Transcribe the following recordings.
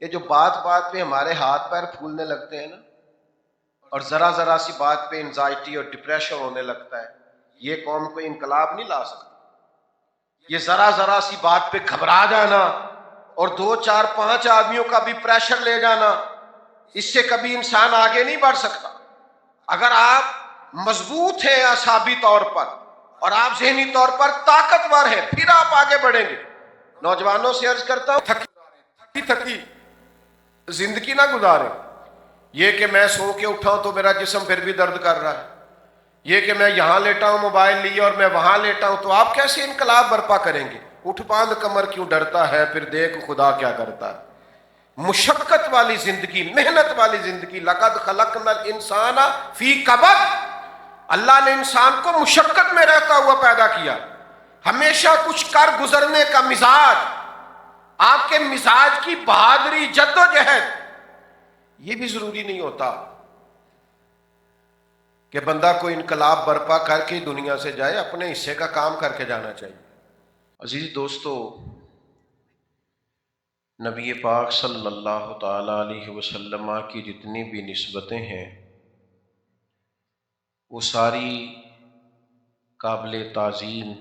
یہ جو بات بات پہ ہمارے ہاتھ پیر پھولنے لگتے ہیں نا، اور ذرا ذرا سی بات پہ انزائٹی اور ڈپریشن ہونے لگتا ہے، یہ قوم کوئی انقلاب نہیں لا سکتا۔ یہ ذرا ذرا سی بات پہ گھبرا جانا اور 2 4 5 آدمیوں کا بھی پریشر لے جانا، اس سے کبھی انسان آگے نہیں بڑھ سکتا۔ اگر آپ مضبوط ہیں اعصابی طور پر اور آپ ذہنی طور پر طاقتور ہیں، پھر آپ آگے بڑھیں گے۔ نوجوانوں سے عرض کرتا ہوں، تھکی زندگی نہ گزارے۔ یہ کہ میں سو کے اٹھاؤں تو میرا جسم پھر بھی درد کر رہا ہے، یہ کہ میں یہاں لیٹا ہوں موبائل لیے اور میں وہاں لیٹا ہوں، تو آپ کیسے انقلاب برپا کریں گے؟ اٹھ باندھ کمر کیوں ڈرتا ہے، پھر دیکھ خدا کیا کرتا ہے۔ مشقت والی زندگی، محنت والی زندگی، لقد خلقنا الانسان فی کبد، اللہ نے انسان کو مشقت میں رہتا ہوا پیدا کیا، ہمیشہ کچھ کر گزرنے کا مزاج، آپ کے مزاج کی بہادری، جد و جہد۔ یہ بھی ضروری نہیں ہوتا کہ بندہ کوئی انقلاب برپا کر کے دنیا سے جائے، اپنے حصے کا کام کر کے جانا چاہیے۔ عزیز دوستو، نبی پاک صلی اللہ تعالی علیہ وسلم کی جتنی بھی نسبتیں ہیں وہ ساری قابل تعظیم،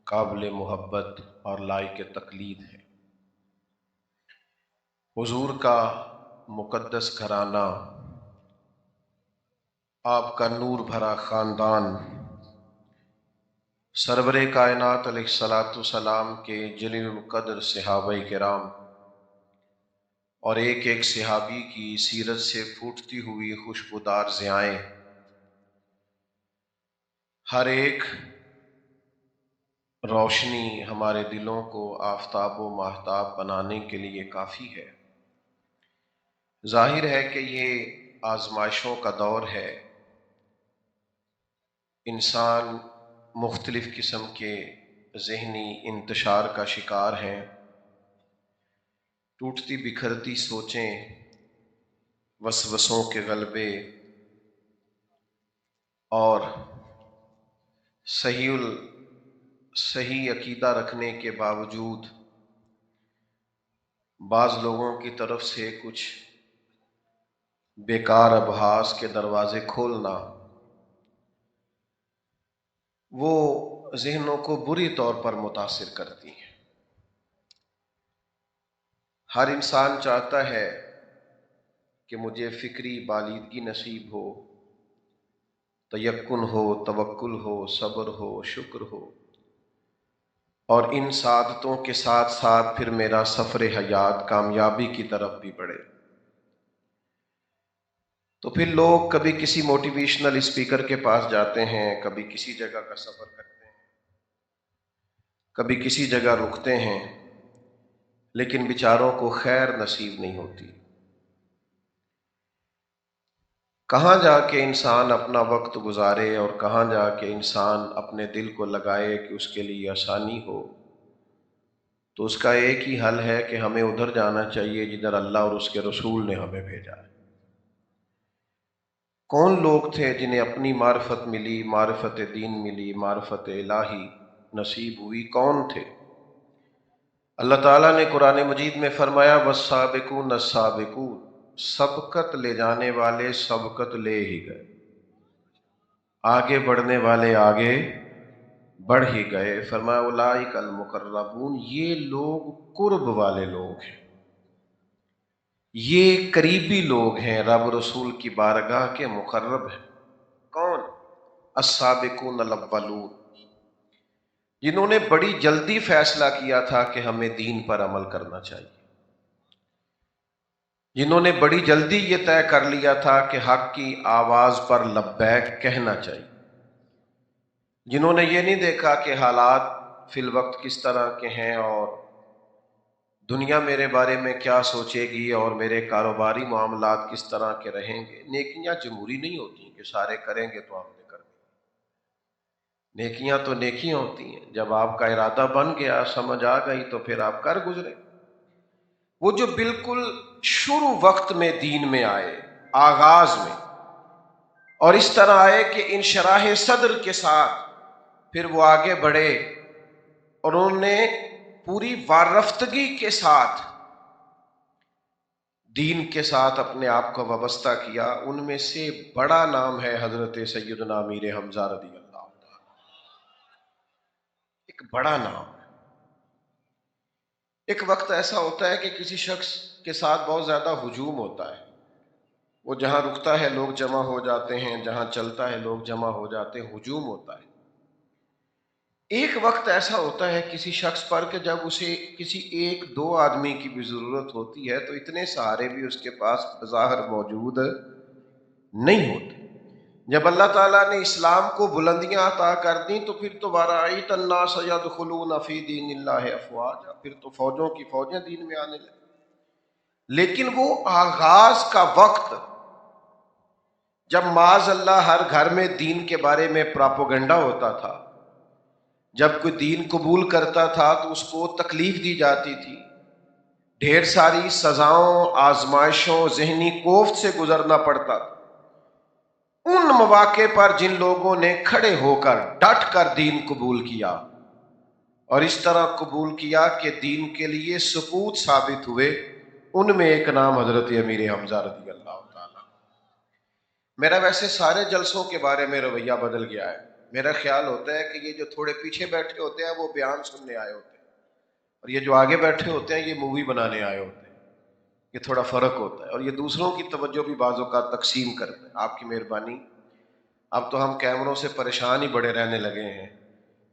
قابل محبت اور لائق تقلید ہے۔ حضور کا مقدس گھرانہ، آپ کا نور بھرا خاندان، سرور کائنات علیہ الصلاۃ والسلام کے جلیل القدر صحابہ کرام اور ایک ایک صحابی کی سیرت سے پھوٹتی ہوئی خوشبودار ضیائیں، ہر ایک روشنی ہمارے دلوں کو آفتاب و ماہتاب بنانے کے لیے کافی ہے۔ ظاہر ہے کہ یہ آزمائشوں کا دور ہے، انسان مختلف قسم کے ذہنی انتشار کا شکار ہیں، ٹوٹتی بکھرتی سوچیں، وسوسوں کے غلبے اور صحیح عقیدہ رکھنے کے باوجود بعض لوگوں کی طرف سے کچھ بیکار ابحاث کے دروازے کھولنا، وہ ذہنوں کو بری طور پر متاثر کرتی ہیں۔ ہر انسان چاہتا ہے کہ مجھے فکری بالیدگی نصیب ہو، تیقن ہو، توکل ہو، صبر ہو، شکر ہو، اور ان سعادتوں کے ساتھ ساتھ پھر میرا سفر حیات کامیابی کی طرف بھی بڑھے۔ تو پھر لوگ کبھی کسی موٹیویشنل اسپیکر کے پاس جاتے ہیں، کبھی کسی جگہ کا سفر کرتے ہیں، کبھی کسی جگہ رکتے ہیں، لیکن بیچاروں کو خیر نصیب نہیں ہوتی۔ کہاں جا کے انسان اپنا وقت گزارے اور کہاں جا کے انسان اپنے دل کو لگائے کہ اس کے لیے آسانی ہو؟ تو اس کا ایک ہی حل ہے کہ ہمیں ادھر جانا چاہیے جدھر اللہ اور اس کے رسول نے ہمیں بھیجا ہے۔ کون لوگ تھے جنہیں اپنی معرفت ملی، معرفت دین ملی، معرفت الہی نصیب ہوئی؟ کون تھے؟ اللہ تعالیٰ نے قرآن مجید میں فرمایا والسابقون السابقون، سبقت لے جانے والے سبقت لے ہی گئے، آگے بڑھنے والے آگے بڑھ ہی گئے۔ فرمایا اولئک المقربون، یہ لوگ قرب والے لوگ ہیں، یہ قریبی لوگ ہیں، رب رسول کی بارگاہ کے مقرب ہیں۔ کون؟ السابقون الاولون، جنہوں نے بڑی جلدی فیصلہ کیا تھا کہ ہمیں دین پر عمل کرنا چاہیے، جنہوں نے بڑی جلدی یہ طے کر لیا تھا کہ حق کی آواز پر لبیک کہنا چاہیے، جنہوں نے یہ نہیں دیکھا کہ حالات فی الوقت کس طرح کے ہیں اور دنیا میرے بارے میں کیا سوچے گی اور میرے کاروباری معاملات کس طرح کے رہیں گے۔ نیکیاں جمہوری نہیں ہوتی کہ سارے کریں گے تو ہم نے کر دی، نیکیاں تو نیکیاں ہوتی ہیں، جب آپ کا ارادہ بن گیا، سمجھ آ گئی، تو پھر آپ کر گزرے۔ وہ جو بالکل شروع وقت میں دین میں آئے، آغاز میں، اور اس طرح آئے کہ انشراح صدر کے ساتھ پھر وہ آگے بڑھے اور انہوں نے پوری وارفتگی کے ساتھ دین کے ساتھ اپنے آپ کو وابستہ کیا، ان میں سے بڑا نام ہے حضرت سیدنا امیر حمزہ رضی اللہ عنہ۔ ایک بڑا نام ہے۔ ایک وقت ایسا ہوتا ہے کہ کسی شخص کے ساتھ بہت زیادہ ہجوم ہوتا ہے، وہ جہاں رکتا ہے لوگ جمع ہو جاتے ہیں، جہاں چلتا ہے لوگ جمع ہو جاتے ہیں، ہجوم ہوتا ہے۔ ایک وقت ایسا ہوتا ہے کسی شخص پر کہ جب اسے کسی ایک دو آدمی کی بھی ضرورت ہوتی ہے تو اتنے سہارے بھی اس کے پاس بظاہر موجود نہیں ہوتے۔ جب اللہ تعالیٰ نے اسلام کو بلندیاں عطا کر دیں تو پھر تو وَرَأَيْتَ النَّاسَ يَدْخُلُونَ فِي دِينِ اللَّهِ أَفْوَاجًا، پھر تو فوجوں کی فوجیں دین میں آنے لگیں۔ لیکن وہ آغاز کا وقت جب معاذ اللہ ہر گھر میں دین کے بارے میں پراپوگنڈا ہوتا تھا، جب کوئی دین قبول کرتا تھا تو اس کو تکلیف دی جاتی تھی، ڈھیر ساری سزاؤں، آزمائشوں، ذہنی کوفت سے گزرنا پڑتا تھا، ان مواقع پر جن لوگوں نے کھڑے ہو کر ڈٹ کر دین قبول کیا اور اس طرح قبول کیا کہ دین کے لیے سپوت ثابت ہوئے، ان میں ایک نام حضرت امیر حمزہ رضی اللہ تعالیٰ۔ میرا ویسے سارے جلسوں کے بارے میں رویہ بدل گیا ہے۔ میرا خیال ہوتا ہے کہ یہ جو تھوڑے پیچھے بیٹھے ہوتے ہیں وہ بیان سننے آئے ہوتے ہیں، اور یہ جو آگے بیٹھے ہوتے ہیں یہ مووی بنانے آئے ہوتے ہیں۔ یہ تھوڑا فرق ہوتا ہے، اور یہ دوسروں کی توجہ بھی بعض اوقات تقسیم کرتے ہیں۔ آپ کی مہربانی، اب تو ہم کیمروں سے پریشان ہی بڑے رہنے لگے ہیں۔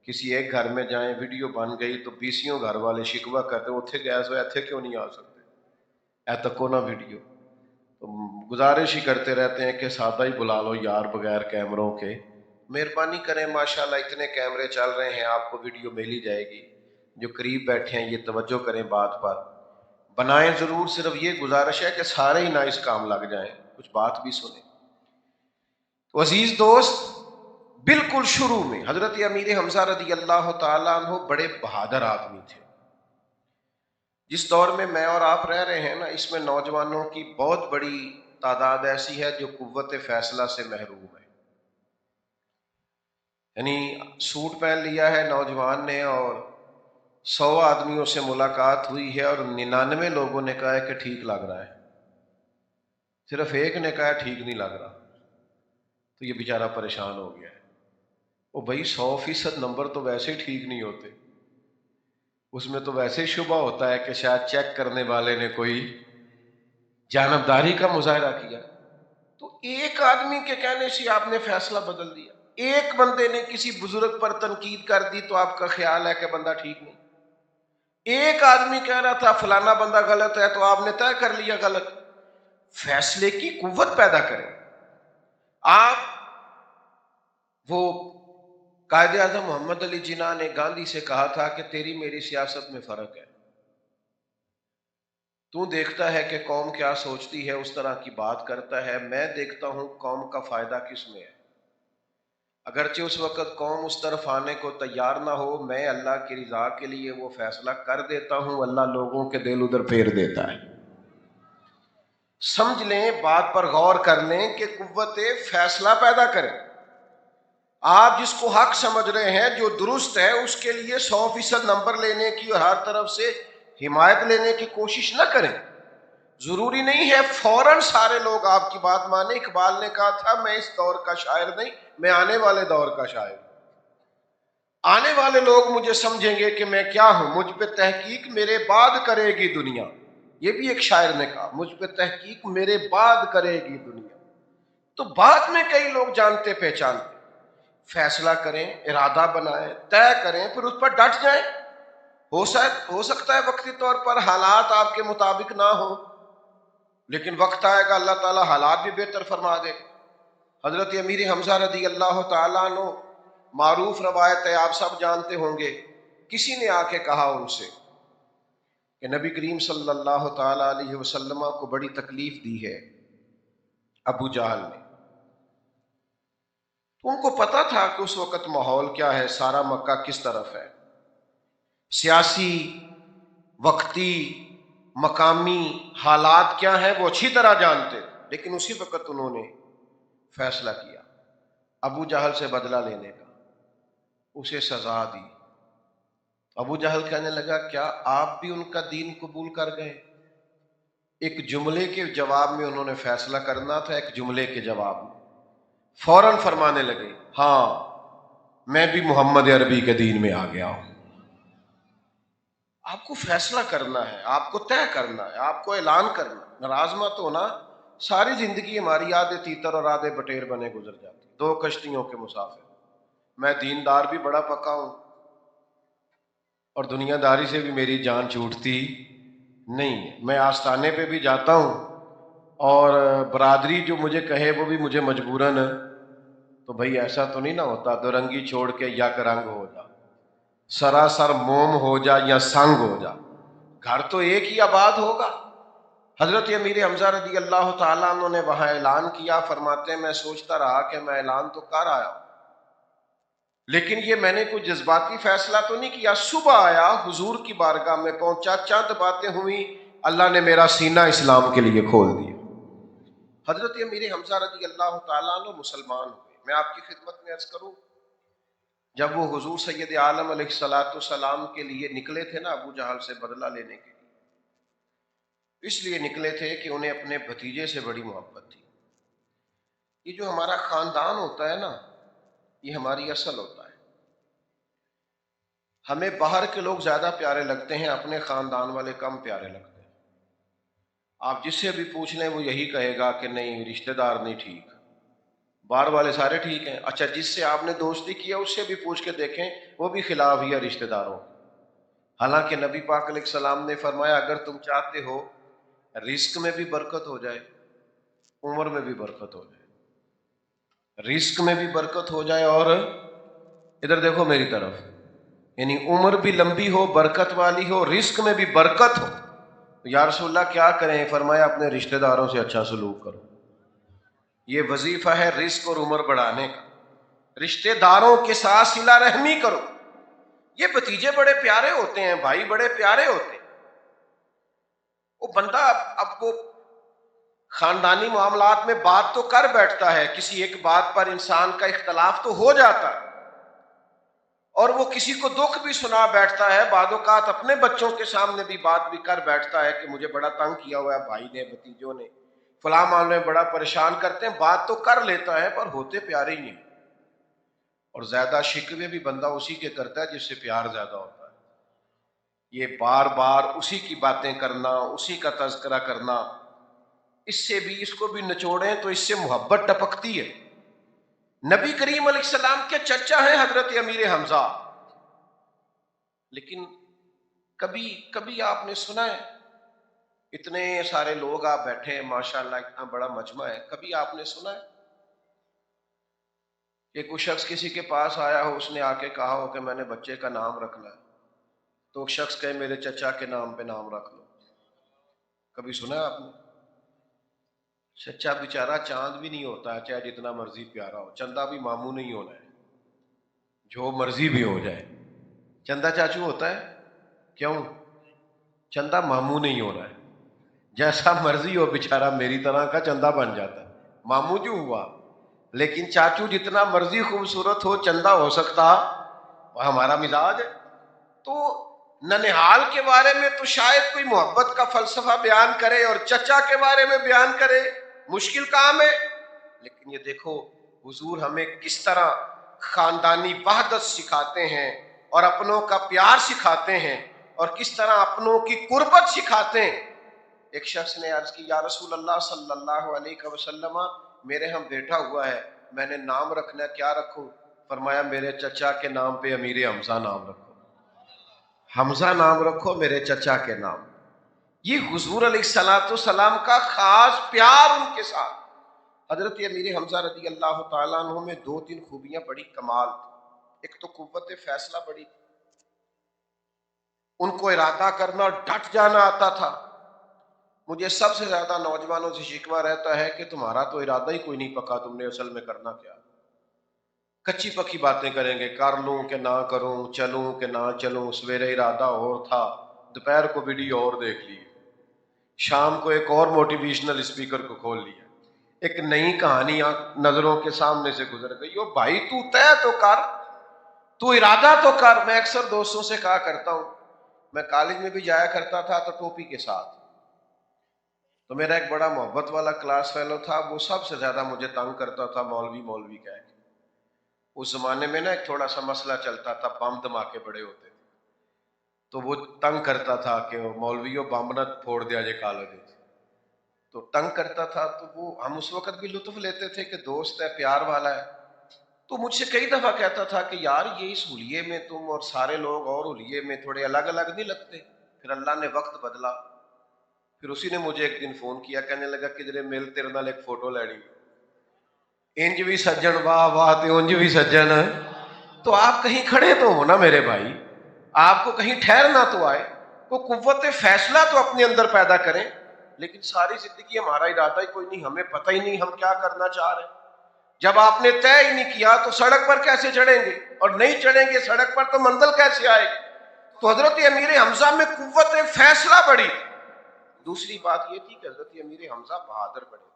کسی ایک گھر میں جائیں، ویڈیو بن گئی تو بیسیوں گھر والے شکوہ کرتے ہیں اتھے گیس ہوئے اتھے کیوں نہیں آ سکتے، اے تکو نہ ویڈیو۔ تو گزارش ہی کرتے رہتے ہیں کہ سادہ ہی بلا لو یار بغیر کیمروں کے۔ مہربانی کریں، ماشاءاللہ اتنے کیمرے چل رہے ہیں، آپ کو ویڈیو مل ہی جائے گی۔ جو قریب بیٹھے ہیں یہ توجہ کریں بات پر، بنائیں ضرور، صرف یہ گزارش ہے کہ سارے ہی نہ اس کام لگ جائیں، کچھ بات بھی سنیں۔ تو عزیز دوست، بالکل شروع میں حضرت امیر حمزہ رضی اللہ تعالیٰ عنہ بڑے بہادر آدمی تھے۔ جس دور میں میں اور آپ رہ رہے ہیں نا، اس میں نوجوانوں کی بہت بڑی تعداد ایسی ہے جو قوت فیصلہ سے محروم ہے۔ یعنی سوٹ پہن لیا ہے نوجوان نے اور 100 آدمیوں سے ملاقات ہوئی ہے اور 99 لوگوں نے کہا ہے کہ ٹھیک لگ رہا ہے، صرف ایک نے کہا ہے ٹھیک نہیں لگ رہا، تو یہ بیچارہ پریشان ہو گیا ہے۔ وہ بھائی 100% نمبر تو ویسے ہی ٹھیک نہیں ہوتے، اس میں تو ویسے ہی شبہ ہوتا ہے کہ شاید چیک کرنے والے نے کوئی جانبداری کا مظاہرہ کیا۔ تو ایک آدمی کے کہنے سے آپ نے فیصلہ بدل دیا، ایک بندے نے کسی بزرگ پر تنقید کر دی تو آپ کا خیال ہے کہ بندہ ٹھیک نہیں، ایک آدمی کہہ رہا تھا فلانا بندہ غلط ہے تو آپ نے طے کر لیا غلط۔ فیصلے کی قوت پیدا کریں۔ آپ وہ قائد اعظم محمد علی جناح نے گاندھی سے کہا تھا کہ تیری میری سیاست میں فرق ہے، تو دیکھتا ہے کہ قوم کیا سوچتی ہے اس طرح کی بات کرتا ہے، میں دیکھتا ہوں قوم کا فائدہ کس میں ہے۔ اگرچہ اس وقت قوم اس طرف آنے کو تیار نہ ہو، میں اللہ کی رضا کے لیے وہ فیصلہ کر دیتا ہوں، اللہ لوگوں کے دل ادھر پھیر دیتا ہے۔ سمجھ لیں، بات پر غور کر لیں کہ قوت فیصلہ پیدا کریں۔ آپ جس کو حق سمجھ رہے ہیں، جو درست ہے، اس کے لیے 100% نمبر لینے کی اور ہر طرف سے حمایت لینے کی کوشش نہ کریں۔ ضروری نہیں ہے فوراً سارے لوگ آپ کی بات مانیں۔ اقبال نے کہا تھا میں اس دور کا شاعر نہیں، میں آنے والے دور کا شاعر ہوں۔ آنے والے لوگ مجھے سمجھیں گے کہ میں کیا ہوں، مجھ پہ تحقیق میرے بعد کرے گی دنیا۔ یہ بھی ایک شاعر نے کہا، مجھ پہ تحقیق میرے بعد کرے گی دنیا۔ تو بعد میں کئی لوگ جانتے پہچانتے، فیصلہ کریں، ارادہ بنائیں، طے کریں، پھر اس پر ڈٹ جائیں۔ ہو سکتا ہے وقتی طور پر حالات آپ کے مطابق نہ ہو، لیکن وقت آئے گا اللہ تعالیٰ حالات بھی بہتر فرما دے۔ حضرت امیر حمزہ رضی اللہ تعالیٰ عنہ، معروف روایت ہے، آپ سب جانتے ہوں گے، کسی نے آ کے کہا ان سے کہ نبی کریم صلی اللہ تعالیٰ علیہ وسلم کو بڑی تکلیف دی ہے ابو جہل نے۔ تو ان کو پتا تھا کہ اس وقت ماحول کیا ہے، سارا مکہ کس طرف ہے، سیاسی، وقتی، مقامی حالات کیا ہیں وہ اچھی طرح جانتے، لیکن اسی وقت انہوں نے فیصلہ کیا ابو جہل سے بدلہ لینے کا، اسے سزا دی۔ ابو جہل کہنے لگا کیا آپ بھی ان کا دین قبول کر گئے؟ ایک جملے کے جواب میں انہوں نے فیصلہ کرنا تھا، ایک جملے کے جواب میں فوراً فرمانے لگے ہاں میں بھی محمد عربی کے دین میں آ گیا ہوں۔ آپ کو فیصلہ کرنا ہے، آپ کو طے کرنا ہے، آپ کو اعلان کرنا ہے۔ ناراض مت ہونا، ساری زندگی ہماری آدھے تیتر اور آدھے بٹیر بنے گزر جاتی، دو کشتیوں کے مسافر۔ میں دیندار بھی بڑا پکا ہوں اور دنیا داری سے بھی میری جان چھوٹتی نہیں ہے۔ میں آستانے پہ بھی جاتا ہوں اور برادری جو مجھے کہے وہ بھی مجھے مجبوراً، تو بھئی ایسا تو نہیں نہ ہوتا دو رنگی چھوڑ کے یک رنگ ہو جا، سراسر موم ہو جا یا سنگ ہو جا، گھر تو ایک ہی آباد ہوگا۔ حضرت امیر حمزہ رضی اللہ تعالیٰ عنہ نے وہاں اعلان کیا، فرماتے ہیں میں سوچتا رہا کہ میں اعلان تو کر آیا ہوں، لیکن یہ میں نے کوئی جذباتی فیصلہ تو نہیں کیا۔ صبح آیا، حضور کی بارگاہ میں پہنچا، چند باتیں ہوئیں، اللہ نے میرا سینہ اسلام کے لیے کھول دیا۔ حضرت امیر حمزہ رضی اللہ تعالیٰ عنہ مسلمان ہوئے۔ میں آپ کی خدمت میں عرض کروں، جب وہ حضور سید عالم علیہ السلام کے لیے نکلے تھے نا ابو جہل سے بدلہ لینے کے لیے، اس لیے نکلے تھے کہ انہیں اپنے بھتیجے سے بڑی محبت تھی۔ یہ جو ہمارا خاندان ہوتا ہے نا، یہ ہماری اصل ہوتا ہے۔ ہمیں باہر کے لوگ زیادہ پیارے لگتے ہیں، اپنے خاندان والے کم پیارے لگتے ہیں۔ آپ جس سے بھی پوچھ لیں وہ یہی کہے گا کہ نہیں رشتہ دار نہیں ٹھیک، باہر والے سارے ٹھیک ہیں۔ اچھا جس سے آپ نے دوستی کیا اس سے بھی پوچھ کے دیکھیں، وہ بھی خلاف ہی ہے رشتہ داروں۔ حالانکہ نبی پاک علیہ السلام نے فرمایا اگر تم چاہتے ہو رزق میں بھی برکت ہو جائے، عمر میں بھی برکت ہو جائے، رزق میں بھی برکت ہو جائے اور ادھر دیکھو میری طرف، یعنی عمر بھی لمبی ہو، برکت والی ہو، رزق میں بھی برکت ہو، یا رسول اللہ کیا کریں؟ فرمایا اپنے رشتہ داروں سے اچھا سلوک کرو۔ یہ وظیفہ ہے رزق اور عمر بڑھانے کا، رشتہ داروں کے ساتھ صلہ رحمی کرو۔ یہ بھتیجے بڑے پیارے ہوتے ہیں، بھائی بڑے پیارے ہوتے ہیں۔ وہ بندہ اب وہ خاندانی معاملات میں بات تو کر بیٹھتا ہے، کسی ایک بات پر انسان کا اختلاف تو ہو جاتا ہے، اور وہ کسی کو دکھ بھی سنا بیٹھتا ہے، بعض اوقات اپنے بچوں کے سامنے بھی بات بھی کر بیٹھتا ہے کہ مجھے بڑا تنگ کیا ہوا ہے بھائی نے، بھتیجوں نے، فلاں معاملے میں بڑا پریشان کرتے ہیں، بات تو کر لیتا ہے پر ہوتے پیارے ہی نہیں۔ اور زیادہ شکوے بھی بندہ اسی کے کرتا ہے جس سے پیار زیادہ ہوتا ہے۔ یہ بار بار اسی کی باتیں کرنا، اسی کا تذکرہ کرنا، اس سے بھی اس کو بھی نچوڑیں تو اس سے محبت ٹپکتی ہے۔ نبی کریم علیہ السلام کے چچا ہیں حضرت امیر حمزہ، لیکن کبھی آپ نے سنا ہے، اتنے سارے لوگ آپ بیٹھے ہیں ماشاءاللہ، اتنا بڑا مجمع ہے، کبھی آپ نے سنا ہے کہ کوئی شخص کسی کے پاس آیا ہو، اس نے آ کے کہا ہو کہ میں نے بچے کا نام رکھنا ہے، تو ایک شخص کہے میرے چچا کے نام پہ نام رکھ لو؟ کبھی سنا ہے آپ نے؟ چچا بیچارہ چاند بھی نہیں ہوتا ہے، چاہے جتنا مرضی پیارا ہو، چندہ بھی ماموں نہیں ہونا ہے، جو مرضی بھی ہو جائے چندہ چاچو ہوتا ہے؟ کیوں؟ چندہ ماموں نہیں ہونا ہے، جیسا مرضی ہو بیچارہ میری طرح کا چندہ بن جاتا ہے، ماموں جو ہوا، لیکن چاچو جتنا مرضی خوبصورت ہو چندہ ہو سکتا، وہ ہمارا مزاج ہے۔ تو ننہال کے بارے میں تو شاید کوئی محبت کا فلسفہ بیان کرے اور چچا کے بارے میں بیان کرے، مشکل کام ہے۔ لیکن یہ دیکھو حضور ہمیں کس طرح خاندانی وحدت سکھاتے ہیں اور اپنوں کا پیار سکھاتے ہیں، اور کس طرح اپنوں کی قربت سکھاتے ہیں۔ ایک شخص نے عرض کی یا رسول اللہ صلی اللہ علیہ وسلم، میرے ہم بیٹھا ہوا ہے، میں نے نام رکھنا، کیا رکھوں؟ فرمایا میرے چچا کے نام پہ امیر حمزہ نام رکھو، حمزہ نام رکھو میرے چچا کے نام۔ یہ حضور علیہ السلام کا خاص پیار ان کے ساتھ۔ حضرت امیر حمزہ رضی اللہ تعالیٰ عنہ میں دو تین خوبیاں بڑی کمال تھی۔ ایک تو قوت فیصلہ بڑی تھی، ان کو ارادہ کرنا اور ڈٹ جانا آتا تھا۔ مجھے سب سے زیادہ نوجوانوں سے شکوہ رہتا ہے کہ تمہارا تو ارادہ ہی کوئی نہیں پکا، تم نے اصل میں کرنا کیا؟ کچی پکی باتیں کریں گے، کر لوں کہ نہ کروں، چلوں کہ نہ چلوں، سویرے ارادہ اور تھا، دوپہر کو ویڈیو اور دیکھ لی، شام کو ایک اور موٹیویشنل اسپیکر کو کھول لیا، ایک نئی کہانی نظروں کے سامنے سے گزر گئی۔ او بھائی تو طے تو کر، تو ارادہ تو کر۔ میں اکثر دوستوں سے کہا کرتا ہوں، میں کالج میں بھی جایا کرتا تھا تو ٹوپی کے ساتھ، تو میرا ایک بڑا محبت والا کلاس فیلو تھا، وہ سب سے زیادہ مجھے تنگ کرتا تھا، مولوی مولوی کہہ کے۔ اس زمانے میں نا ایک تھوڑا سا مسئلہ چلتا تھا، بم دھماکے بڑے ہوتے تھے، تو وہ تنگ کرتا تھا کہ مولویوں بم نہ پھوڑ دیا جائے کالج، تو تنگ کرتا تھا۔ تو وہ ہم اس وقت بھی لطف لیتے تھے کہ دوست ہے، پیار والا ہے۔ تو مجھ سے کئی دفعہ کہتا تھا کہ یار یہ اس حلیے میں تم اور سارے لوگ اور حلیے میں تھوڑے الگ الگ نہیں لگتے؟ پھر اللہ نے وقت بدلا، پھر اسی نے مجھے ایک دن فون کیا، کہنے لگا کدھر مل تیرے نال ایک فوٹو لینی، انج بھی سجن واہ واہ تے انج بھی سجن۔ تو آپ کہیں کھڑے تو ہو نا میرے بھائی، آپ کو کہیں ٹھہرنا تو آئے، کو قوت فیصلہ تو اپنے اندر پیدا کریں۔ لیکن ساری زندگی ہمارا ارادہ ہی کوئی نہیں، ہمیں پتہ ہی نہیں ہم کیا کرنا چاہ رہے ہیں۔ جب آپ نے طے ہی نہیں کیا تو سڑک پر کیسے چڑھیں گے؟ اور نہیں چڑھیں گے سڑک پر تو منزل کیسے آئے گی؟ تو حضرت امیر حمزہ میں قوت فیصلہ بڑی تھی۔ دوسری بات یہ تھی کہ حضرت امیر حمزہ بہادر بڑے تھے۔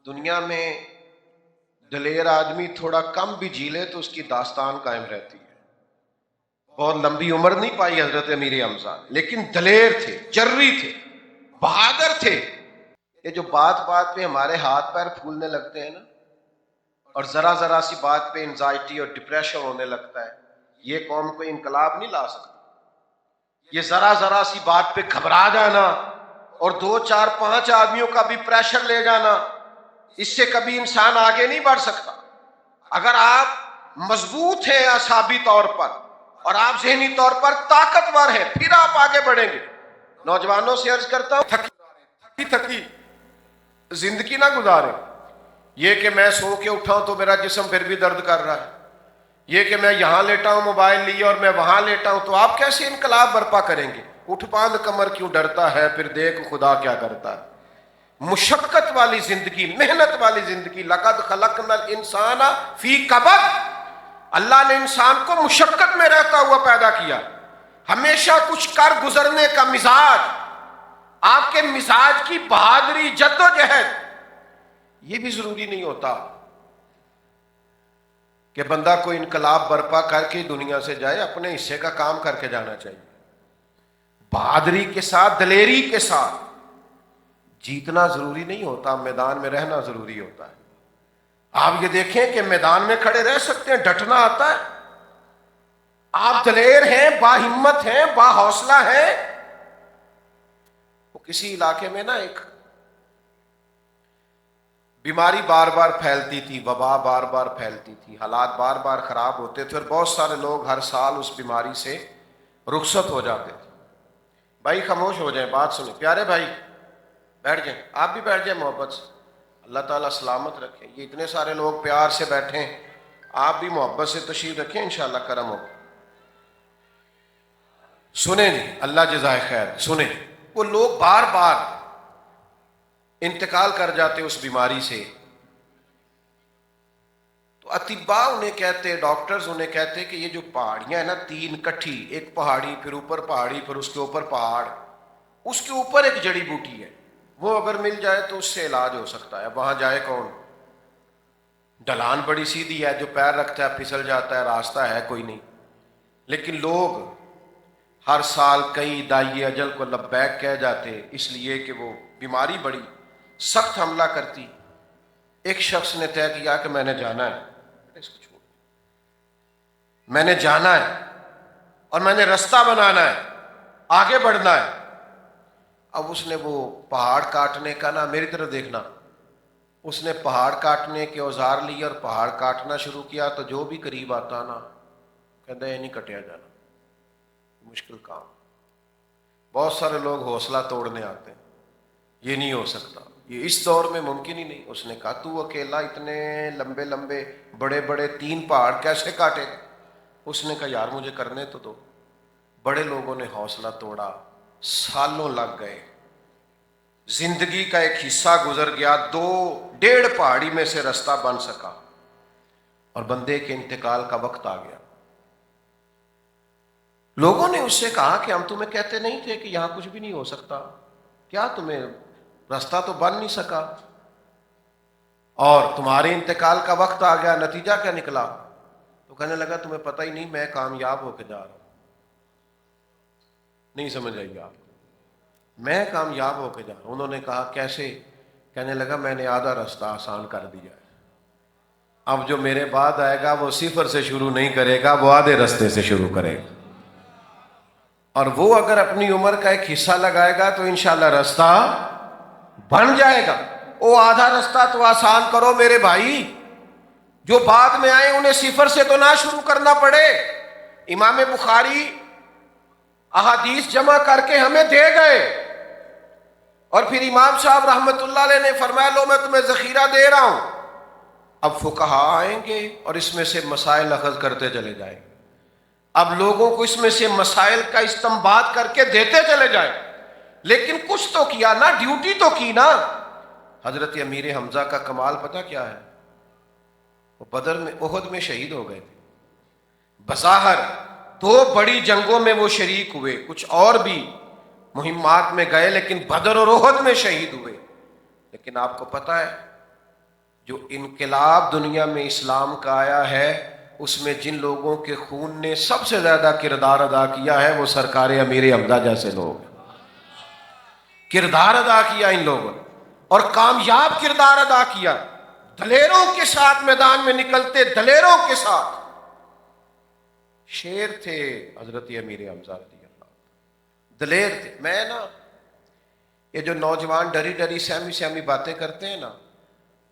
دنیا میں دلیر آدمی تھوڑا کم بھی جی لے تو اس کی داستان قائم رہتی ہے۔ بہت لمبی عمر نہیں پائی حضرت امیر حمزہ، لیکن دلیر تھے، جرری تھے، بہادر تھے۔ یہ جو بات بات پہ ہمارے ہاتھ پیر پھولنے لگتے ہیں نا، اور ذرا ذرا سی بات پہ انزائٹی اور ڈپریشن ہونے لگتا ہے، یہ قوم کوئی انقلاب نہیں لا سکتا۔ یہ ذرا ذرا سی بات پہ گھبرا جانا اور 2 4 5 آدمیوں کا بھی پریشر لے جانا، اس سے کبھی انسان آگے نہیں بڑھ سکتا۔ اگر آپ مضبوط ہیں اعصابی طور پر اور آپ ذہنی طور پر طاقتور ہیں، پھر آپ آگے بڑھیں گے۔ نوجوانوں سے عرض کرتا ہوں، تھکی تھکی زندگی نہ گزارے۔ یہ کہ میں سو کے اٹھاؤں تو میرا جسم پھر بھی درد کر رہا ہے، یہ کہ میں یہاں لیٹا ہوں موبائل لیے اور میں وہاں لیٹا ہوں، تو آپ کیسے انقلاب برپا کریں گے؟ اٹھ باندھ کمر کیوں ڈرتا ہے، پھر دیکھ خدا کیا کرتا ہے۔ مشقت والی زندگی، محنت والی زندگی، لقد خلقنا الانسان فی کبد، اللہ نے انسان کو مشقت میں رہتا ہوا پیدا کیا، ہمیشہ کچھ کر گزرنے کا مزاج، آپ کے مزاج کی بہادری، جد و جہد۔ یہ بھی ضروری نہیں ہوتا کہ بندہ کوئی انقلاب برپا کر کے دنیا سے جائے، اپنے حصے کا کام کر کے جانا چاہیے۔ بہادری کے ساتھ، دلیری کے ساتھ جیتنا ضروری نہیں ہوتا، میدان میں رہنا ضروری ہوتا ہے۔ آپ یہ دیکھیں کہ میدان میں کھڑے رہ سکتے ہیں، ڈٹنا آتا ہے، آپ دلیر ہیں، با ہمت ہیں، با حوصلہ ہیں۔ وہ کسی علاقے میں نا ایک بیماری بار بار پھیلتی تھی، وبا بار بار پھیلتی تھی، حالات بار بار خراب ہوتے تھے اور بہت سارے لوگ ہر سال اس بیماری سے رخصت ہو جاتے تھے۔ بھائی خاموش ہو جائیں، بات سنیں، پیارے بھائی بیٹھ جائیں، آپ بھی بیٹھ جائیں محبت سے، اللہ تعالیٰ سلامت رکھے۔ یہ اتنے سارے لوگ پیار سے بیٹھے ہیں، آپ بھی محبت سے تشریف رکھیں، انشاءاللہ کرم ہو۔ سنیں جی، اللہ جزائے خیر، سنیں۔ وہ لوگ بار بار انتقال کر جاتے اس بیماری سے، تو اطباء انہیں کہتے، ڈاکٹرز انہیں کہتے کہ یہ جو پہاڑیاں ہیں نا، 3 کٹھی، ایک پہاڑی، پھر اوپر پہاڑی، پھر اس کے اوپر پہاڑ، اس کے اوپر ایک جڑی بوٹی ہے، وہ اگر مل جائے تو اس سے علاج ہو سکتا ہے۔ وہاں جائے کون؟ ڈھلان بڑی سیدھی ہے، جو پیر رکھتا ہے پھسل جاتا ہے، راستہ ہے کوئی نہیں۔ لیکن لوگ ہر سال کئی دائی اجل کو لبیک کہہ جاتے، اس لیے کہ وہ بیماری بڑی سخت حملہ کرتی۔ ایک شخص نے طے کیا کہ میں نے جانا ہے، اس کو چھوڑ، میں نے جانا ہے اور میں نے رستہ بنانا ہے، آگے بڑھنا ہے۔ اب اس نے وہ پہاڑ کاٹنے کا، نا میری طرف دیکھنا، اس نے پہاڑ کاٹنے کے اوزار لیے اور پہاڑ کاٹنا شروع کیا، تو جو بھی قریب آتا نا کہتا یہ نہیں کٹیا جانا، مشکل کام۔ بہت سارے لوگ حوصلہ توڑنے آتے ہیں، یہ نہیں ہو سکتا، یہ اس دور میں ممکن ہی نہیں۔ اس نے کہا تو اکیلا اتنے لمبے لمبے بڑے بڑے 3 پہاڑ کیسے کاٹے گا؟ اس نے کہا یار مجھے کرنے تو دو۔ بڑے لوگوں نے حوصلہ توڑا، سالوں لگ گئے، زندگی کا ایک حصہ گزر گیا، 2 1.5 پہاڑی میں سے رستہ بن سکا اور بندے کے انتقال کا وقت آ گیا۔ لوگوں نے اس سے کہا کہ ہم تمہیں کہتے نہیں تھے کہ یہاں کچھ بھی نہیں ہو سکتا؟ کیا تمہیں رستہ تو بن نہیں سکا اور تمہارے انتقال کا وقت آ گیا، نتیجہ کیا نکلا؟ تو کہنے لگا تمہیں پتہ ہی نہیں، میں کامیاب ہو کے جا رہا ہوں۔ نہیں سمجھ آئی آپ؟ میں کامیاب ہو کے جا رہا ہوں۔ انہوں نے کہا کیسے؟ کہنے لگا میں نے آدھا راستہ آسان کر دیا ہے، اب جو میرے بعد آئے گا وہ صفر سے شروع نہیں کرے گا، وہ آدھے راستے سے شروع کرے گا، اور وہ اگر اپنی عمر کا ایک حصہ لگائے گا تو انشاءاللہ راستہ بن جائے گا۔ وہ آدھا راستہ تو آسان کرو میرے بھائی، جو بعد میں آئے انہیں صفر سے تو نہ شروع کرنا پڑے۔ امام بخاری احادیث جمع کر کے ہمیں دے گئے، اور پھر امام صاحب رحمت اللہ علیہ نے فرمایا لو میں تمہیں ذخیرہ دے رہا ہوں۔ اب فقہا آئیں گے اور اس میں سے مسائل اخذ کرتے چلے جائیں گے، اب لوگوں کو اس میں سے مسائل کا استنباط کر کے دیتے چلے جائیں، لیکن کچھ تو کیا نا، ڈیوٹی تو کی نا۔ حضرت امیر حمزہ کا کمال پتہ کیا ہے؟ وہ بدر میں، احد میں شہید ہو گئے تھے، بظاہر دو بڑی جنگوں میں وہ شریک ہوئے، کچھ اور بھی مہمات میں گئے، لیکن بدر اور احد میں شہید ہوئے۔ لیکن آپ کو پتہ ہے جو انقلاب دنیا میں اسلام کا آیا ہے، اس میں جن لوگوں کے خون نے سب سے زیادہ کردار ادا کیا ہے وہ سرکار امیر حمزہ جیسے لوگ ہیں۔ کردار ادا کیا ان لوگوں نے، اور کامیاب کردار ادا کیا، دلیروں کے ساتھ میدان میں نکلتے، دلیروں کے ساتھ۔ شیر تھے حضرت امیر حمزہ رضی اللہ، دلیر تھے۔ میں نا یہ جو نوجوان ڈری ڈری سہمی سہمی باتیں کرتے ہیں نا،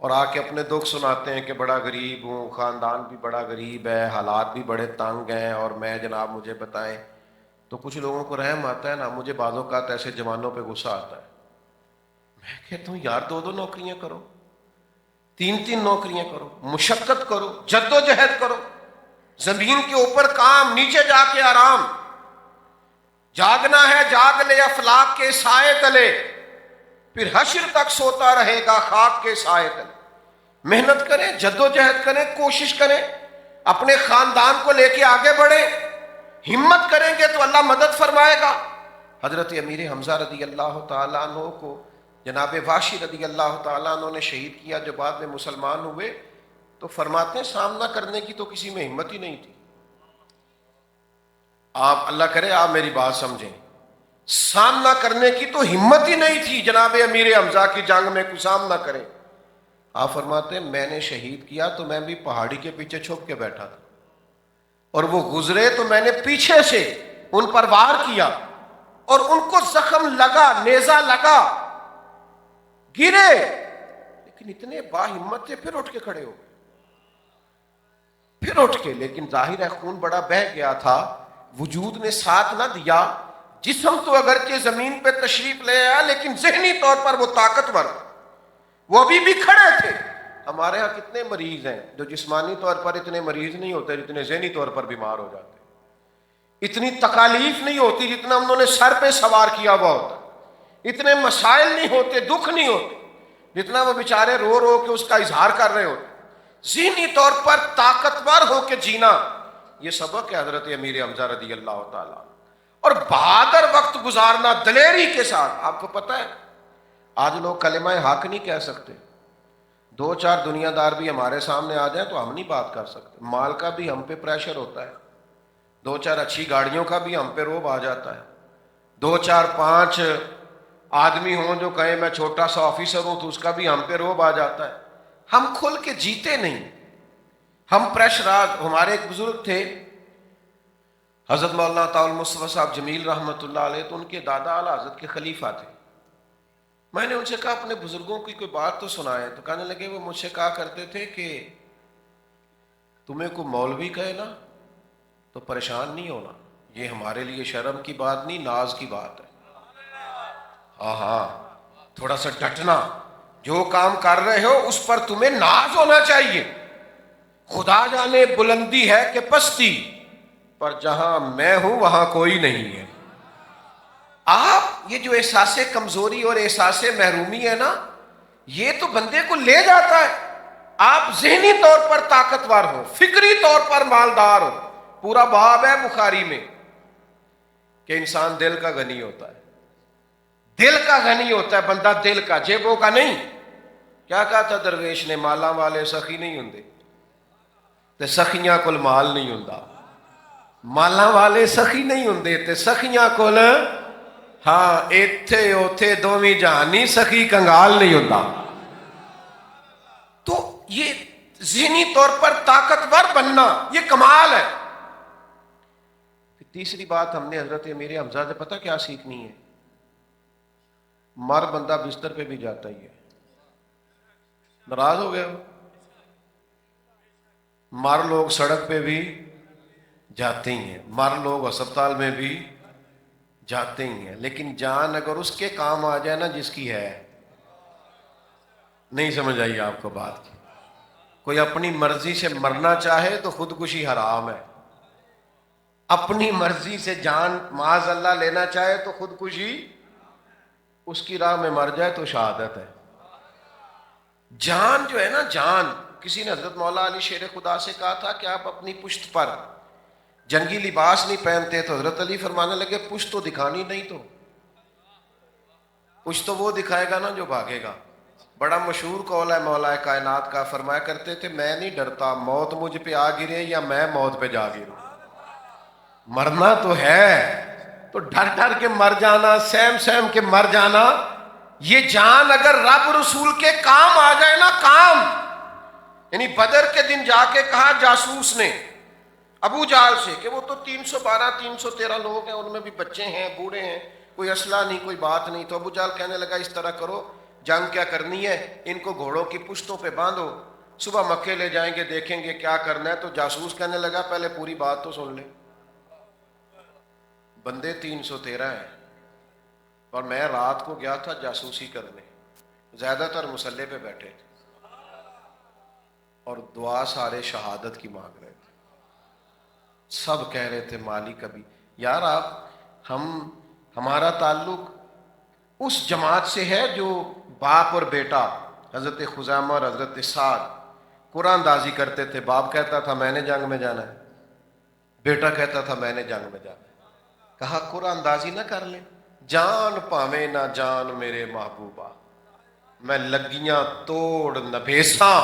اور آ کے اپنے دکھ سناتے ہیں کہ بڑا غریب ہوں، خاندان بھی بڑا غریب ہے، حالات بھی بڑے تنگ ہیں، اور میں جناب مجھے بتائیں، تو کچھ لوگوں کو رحم آتا ہے نا، مجھے بعض اوقات ایسے جوانوں پہ غصہ آتا ہے۔ میں کہتا ہوں یار دو دو نوکریاں کرو، تین تین نوکریاں کرو، مشقت کرو، جد و جہد کرو، زمین کے اوپر کام، نیچے جا کے آرام۔ جاگنا ہے جاگ لے افلاک کے سائے تلے، پھر حشر تک سوتا رہے گا خاک کے سائے تلے۔ محنت کریں، جد و جہد کریں، کوشش کریں، اپنے خاندان کو لے کے آگے بڑھیں، ہمت کریں گے تو اللہ مدد فرمائے گا۔ حضرت امیر حمزہ رضی اللہ تعالیٰ عنہ کو جناب واشی رضی اللہ تعالیٰ عنہ نے شہید کیا، جو بعد میں مسلمان ہوئے، تو فرماتے ہیں سامنا کرنے کی تو کسی میں ہمت ہی نہیں تھی۔ آپ اللہ کرے آپ میری بات سمجھیں، سامنا کرنے کی تو ہمت ہی نہیں تھی جناب امیر حمزہ کی جنگ میں، کوئی سامنا کرے۔ آپ فرماتے ہیں میں نے شہید کیا تو میں بھی پہاڑی کے پیچھے چھپ کے بیٹھا تھا، اور وہ گزرے تو میں نے پیچھے سے ان پر وار کیا، اور ان کو زخم لگا، نیزہ لگا، گرے، لیکن اتنے با ہمت تھے، پھر اٹھ کے کھڑے ہو گئے، پھر اٹھ کے۔ لیکن ظاہر ہے خون بڑا بہہ گیا تھا، وجود نے ساتھ نہ دیا، جسم تو اگرچہ زمین پہ تشریف لے آیا لیکن ذہنی طور پر وہ طاقتور، وہ بھی کھڑے تھے۔ ہمارے ہاں کتنے مریض ہیں جو جسمانی طور پر اتنے مریض نہیں ہوتے جتنے ذہنی طور پر بیمار ہو جاتے، اتنی تکالیف نہیں ہوتی جتنا انہوں نے سر پہ سوار کیا ہوا ہوتا، اتنے مسائل نہیں ہوتے، دکھ نہیں ہوتے جتنا وہ بیچارے رو رو کے اس کا اظہار کر رہے ہوتے۔ ذہنی طور پر طاقتور ہو کے جینا، یہ سبق ہے حضرت امیر حمزہ رضی اللہ تعالیٰ، اور بہادر وقت گزارنا دلیری کے ساتھ۔ آپ کو پتہ ہے آج لوگ کلمہ حق نہیں کہہ سکتے، دو چار دنیا دار بھی ہمارے سامنے آ جائیں تو ہم نہیں بات کر سکتے، مال کا بھی ہم پہ پریشر ہوتا ہے، دو چار اچھی گاڑیوں کا بھی ہم پہ روب آ جاتا ہے، دو چار پانچ آدمی ہوں جو کہیں میں چھوٹا سا آفیسر ہوں تو اس کا بھی ہم پہ روب آ جاتا ہے۔ ہم کھل کے جیتے نہیں، ہم پریشراز۔ ہمارے ایک بزرگ تھے حضرت مولانا تعالی مصطفیٰ صاحب جمیل رحمۃ اللہ علیہ، تو ان کے دادا اعلیٰ حضرت کے خلیفہ تھے۔ میں نے ان سے کہا اپنے بزرگوں کی کوئی بات تو سنائے، تو کہنے لگے وہ مجھ سے کہا کرتے تھے کہ تمہیں کوئی مولوی کہے نا تو پریشان نہیں ہونا، یہ ہمارے لیے شرم کی بات نہیں، ناز کی بات ہے۔ ہاں ہاں، تھوڑا سا ڈٹنا، جو کام کر رہے ہو اس پر تمہیں ناز ہونا چاہیے۔ خدا جانے بلندی ہے کہ پستی، پر جہاں میں ہوں وہاں کوئی نہیں ہے۔ آپ یہ جو احساس کمزوری اور احساس محرومی ہے نا، یہ تو بندے کو لے جاتا ہے۔ آپ ذہنی طور پر طاقتور ہو، فکری طور پر مالدار ہو۔ پورا باب ہے بخاری میں کہ انسان دل کا غنی ہوتا ہے، دل کا غنی ہوتا ہے بندہ، دل کا، جیبوں کا نہیں۔ کیا کہا تھا درویش نے؟ مالاں والے سخی نہیں ہوندے تے سخیاں کول مال نہیں ہوندا، مالاں والے سخی نہیں ہوندے تے سخیاں کول ہاں ایتھے اوتھے دوویں جہانی سخی کنگال نہیں ہوتا. تو یہ ذہنی طور پر طاقتور بننا یہ کمال ہے. تیسری بات ہم نے حضرت امیر حمزہ سے پتہ کیا سیکھنی ہے؟ مر بندہ بستر پہ بھی جاتا ہی ہے. ناراض ہو گیا ہو؟ مر لوگ سڑک پہ بھی جاتے ہی ہیں، مر لوگ ہسپتال میں بھی جاتے ہی ہیں، لیکن جان اگر اس کے کام آ جائے نا جس کی ہے. نہیں سمجھ آئی آپ کو بات کی؟ کوئی اپنی مرضی سے مرنا چاہے تو خودکشی حرام ہے، اپنی مرضی سے جان معاذ اللہ لینا چاہے تو خودکشی، اس کی راہ میں مر جائے تو شہادت ہے. جان جو ہے نا، جان، کسی نے حضرت مولا علی شیر خدا سے کہا تھا کہ آپ اپنی پشت پر جنگی لباس نہیں پہنتے، تو حضرت علی فرمانے لگے پشت تو دکھانی نہیں، تو پشت تو وہ دکھائے گا نا جو بھاگے گا. بڑا مشہور قول ہے مولا کائنات کا، فرمایا کرتے تھے میں نہیں ڈرتا موت مجھ پہ آ گرے یا میں موت پہ جا گروں، مرنا تو ہے، تو ڈر ڈر کے مر جانا، سہم سہم کے مر جانا. یہ جان اگر رب رسول کے کام آ جائے نا، کام، یعنی بدر کے دن جا کے کہا جاسوس نے ابو جہل سے کہ وہ تو 312 313 لوگ ہیں، ان میں بھی بچے ہیں، بوڑھے ہیں، کوئی اسلحہ نہیں، کوئی بات نہیں. تو ابو جہل کہنے لگا اس طرح کرو، جنگ کیا کرنی ہے، ان کو گھوڑوں کی پشتوں پہ باندھو، صبح مکے لے جائیں گے، دیکھیں گے کیا کرنا ہے. تو جاسوس کہنے لگا پہلے پوری بات تو سن لیں. بندے 313 ہیں، اور میں رات کو گیا تھا جاسوسی کرنے، زیادہ تر مسلح پہ بیٹھے تھے اور دعا سارے شہادت کی مانگ رہے تھے. سب کہہ رہے تھے مالک ابھی یار آپ، ہمارا تعلق اس جماعت سے ہے جو باپ اور بیٹا حضرت خزامہ اور حضرت سعد قرآن دازی کرتے تھے. باپ کہتا تھا میں نے جنگ میں جانا ہے، بیٹا کہتا تھا میں نے جنگ میں جانا ہے. کہا قرآن دازی نہ کر لیں، جان پاویں نہ جان میرے محبوبہ، میں لگیاں توڑ نبھیساں،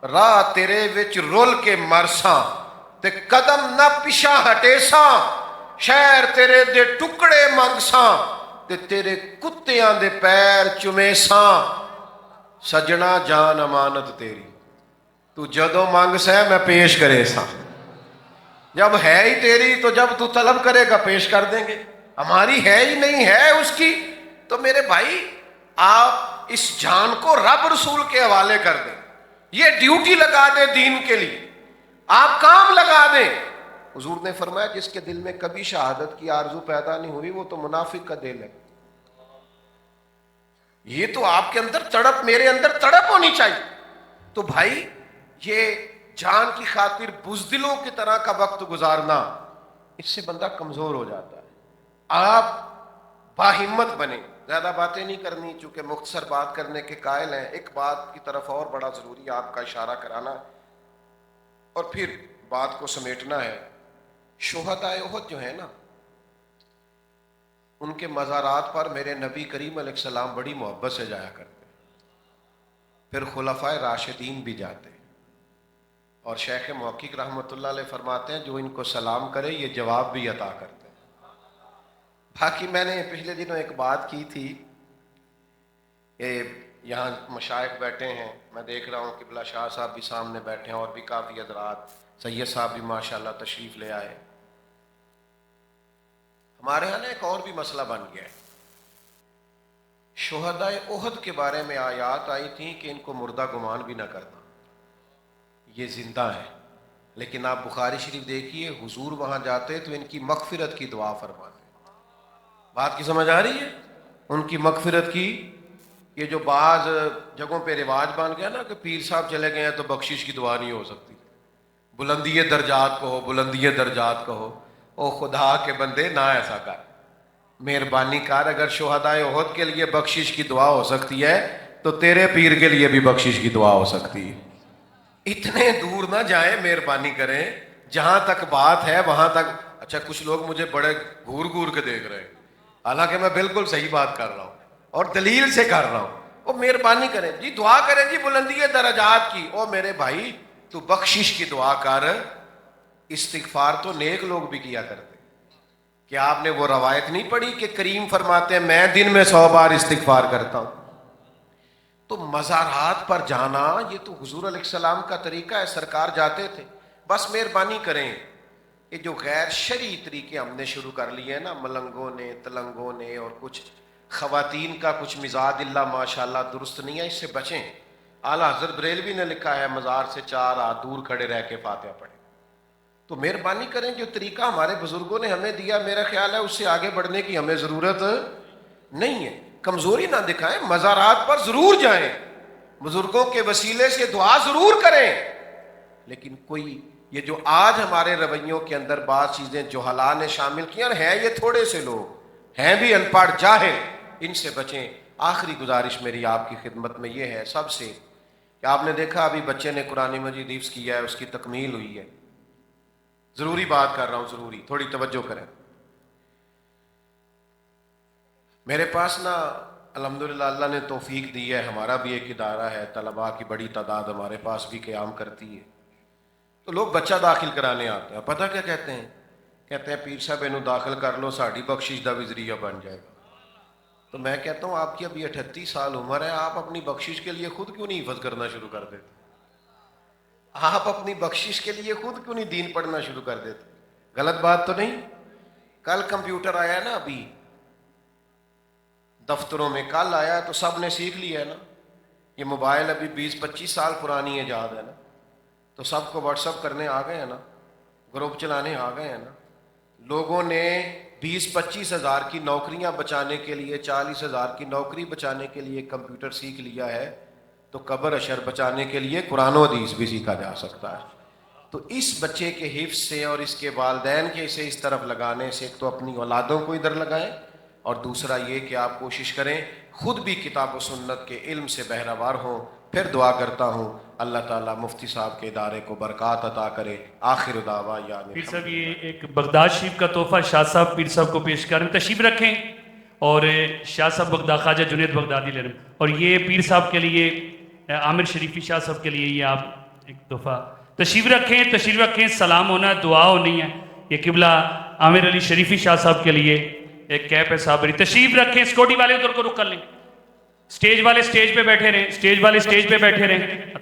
راہ تیرے وچ رول کے مرساں، تے قدم نہ پیچھا ہٹیساں، شہر تیرے دے ٹکڑے منگساں، تے تیرے کتیاں دے پیر چمیساں. سجنا جان امانت تیری، تو جدو منگ سہ میں پیش کرے ساں. جب ہے ہی تیری تو جب تو طلب کرے گا پیش کر دیں گے، ہماری ہے ہی نہیں، ہے اس کی. تو میرے بھائی آپ اس جان کو رب رسول کے حوالے کر دیں، یہ ڈیوٹی لگا دیں دین کے لیے، آپ کام لگا دیں. حضور نے فرمایا جس کے دل میں کبھی شہادت کی آرزو پیدا نہیں ہوئی وہ تو منافق کا دل ہے. یہ تو آپ کے اندر تڑپ، میرے اندر تڑپ ہونی چاہیے. تو بھائی یہ جان کی خاطر بزدلوں کی طرح کا وقت گزارنا، اس سے بندہ کمزور ہو جاتا ہے. آپ باہمت بنیں. زیادہ باتیں نہیں کرنی چونکہ مختصر بات کرنے کے قائل ہیں. ایک بات کی طرف اور بڑا ضروری ہے آپ کا اشارہ کرانا اور پھر بات کو سمیٹنا ہے. شہدائے احد جو ہے نا، ان کے مزارات پر میرے نبی کریم علیہ السلام بڑی محبت سے جایا کرتے، پھر خلفائے راشدین بھی جاتے. اور شیخ محقق رحمۃ اللہ علیہ فرماتے ہیں جو ان کو سلام کرے یہ جواب بھی عطا کرتے ہیں. باقی میں نے پچھلے دنوں ایک بات کی تھی کہ یہاں مشائخ بیٹھے ہیں، میں دیکھ رہا ہوں کہ قبلہ شاہ صاحب بھی سامنے بیٹھے ہیں اور بھی کافی حضرات، سید صاحب بھی ماشاءاللہ تشریف لے آئے. ہمارے ہاں ایک اور بھی مسئلہ بن گیا ہے. شہدائے احد کے بارے میں آیات آئی تھیں کہ ان کو مردہ گمان بھی نہ کرنا، یہ زندہ ہے. لیکن آپ بخاری شریف دیکھیے، حضور وہاں جاتے تو ان کی مغفرت کی دعا فرماتے. بات کی سمجھ آ رہی ہے؟ ان کی مغفرت کی. یہ جو بعض جگہوں پہ رواج بن گیا نا کہ پیر صاحب چلے گئے ہیں تو بخشش کی دعا نہیں ہو سکتی، بلندی درجات کہو، بلندی درجات کہو. او خدا کے بندے نہ ایسا کر، مہربانی کر. اگر شہدائے احد کے لیے بخشش کی دعا ہو سکتی ہے تو تیرے پیر کے لیے بھی بخشش کی دعا ہو سکتی ہے. اتنے دور نہ جائیں، مہربانی کریں. جہاں تک بات ہے وہاں تک. اچھا کچھ لوگ مجھے بڑے گھور گھور کے دیکھ رہے ہیں، حالانکہ میں بالکل صحیح بات کر رہا ہوں اور دلیل سے کر رہا ہوں. وہ مہربانی کریں جی، دعا کریں جی بلندی درجات کی. او میرے بھائی تو بخشش کی دعا کر، استغفار تو نیک لوگ بھی کیا کرتے. کہ آپ نے وہ روایت نہیں پڑھی کہ کریم فرماتے ہیں میں دن میں 100 بار استغفار کرتا ہوں. تو مزارات پر جانا یہ تو حضور علیہ السلام کا طریقہ ہے، سرکار جاتے تھے. بس مہربانی کریں، یہ جو غیر شرعی طریقے ہم نے شروع کر لیے ہیں نا، ملنگوں نے تلنگوں نے اور کچھ خواتین کا کچھ مزاج اللہ ماشاءاللہ درست نہیں ہے، اس سے بچیں. اعلیٰ حضرت بریلوی نے لکھا ہے مزار سے 4 ہاتھ دور کھڑے رہ کے فاتحہ پڑھیں. تو مہربانی کریں، جو طریقہ ہمارے بزرگوں نے ہمیں دیا میرا خیال ہے اس سے آگے بڑھنے کی ہمیں ضرورت نہیں ہے. کمزوری نہ دکھائیں، مزارات پر ضرور جائیں، بزرگوں کے وسیلے سے دعا ضرور کریں. لیکن کوئی یہ جو آج ہمارے رویوں کے اندر بعض چیزیں جہلاء نے شامل کی اور ہیں یہ تھوڑے سے لوگ ہیں بھی ان پڑھ جاہل، ان سے بچیں. آخری گزارش میری آپ کی خدمت میں یہ ہے سب سے کہ آپ نے دیکھا ابھی بچے نے قرآن مجید حفظ کیا ہے، اس کی تکمیل ہوئی ہے. ضروری بات کر رہا ہوں، ضروری تھوڑی توجہ کریں. میرے پاس نا الحمدللہ اللہ نے توفیق دی ہے، ہمارا بھی ایک ادارہ ہے، طلباء کی بڑی تعداد ہمارے پاس بھی قیام کرتی ہے. تو لوگ بچہ داخل کرانے آتے ہیں، پتہ کیا کہتے ہیں؟ کہتے ہیں پیر صاحب انہوں داخل کر لو، ساڑھی بخشش دا بھی ذریعہ بن جائے گا. تو میں کہتا ہوں آپ کی ابھی 38 سال عمر ہے، آپ اپنی بخشش کے لیے خود کیوں نہیں حفظ کرنا شروع کر دیتے؟ آپ اپنی بخشش کے لیے خود کیوں نہیں دین پڑھنا شروع کر دیتے؟ غلط بات تو نہیں؟ کل کمپیوٹر آیا ہے نا، ابھی دفتروں میں کل آیا ہے تو سب نے سیکھ لیا ہے نا. یہ موبائل ابھی 20-25 سال پرانی ایجاد ہے نا، تو سب کو واٹس اپ کرنے آ گئے ہیں نا، گروپ چلانے آ گئے ہیں نا. لوگوں نے 20-25 ہزار کی نوکریاں بچانے کے لیے، 40 ہزار کی نوکری بچانے کے لیے کمپیوٹر سیکھ لیا ہے، تو قبر اشر بچانے کے لیے قرآن و حدیث بھی سیکھا جا سکتا ہے. تو اس بچے کے حفظ سے اور اس کے والدین کے اسے اس طرف لگانے سے ایک تو اپنی اولادوں کو ادھر لگائیں، اور دوسرا یہ کہ آپ کوشش کریں خود بھی کتاب و سنت کے علم سے بہرہوار ہوں. پھر دعا کرتا ہوں اللہ تعالیٰ مفتی صاحب کے ادارے کو برکات عطا کرے. آخر دعوا یعنی پیر صاحب یہ ایک بغداد شریف کا تحفہ شاہ صاحب پیر صاحب کو پیش کریں، تشریف رکھیں. اور شاہ صاحب بغداد خواجہ جنید بغدادی لے رہے ہیں، اور یہ پیر صاحب کے لیے عامر شریفی شاہ صاحب کے لیے یہ آپ ایک تحفہ تشریف رکھیں. سلام ہونا ہے، دعا ہونی ہے. یہ قبلہ عامر علی شریفی شاہ صاحب کے لیے ایک کیپ ہے صابری. تشریف رکھیں. سکیورٹی والے ادھر کو رک کر لیں. اسٹیج والے اسٹیج پہ بیٹھے رہیں.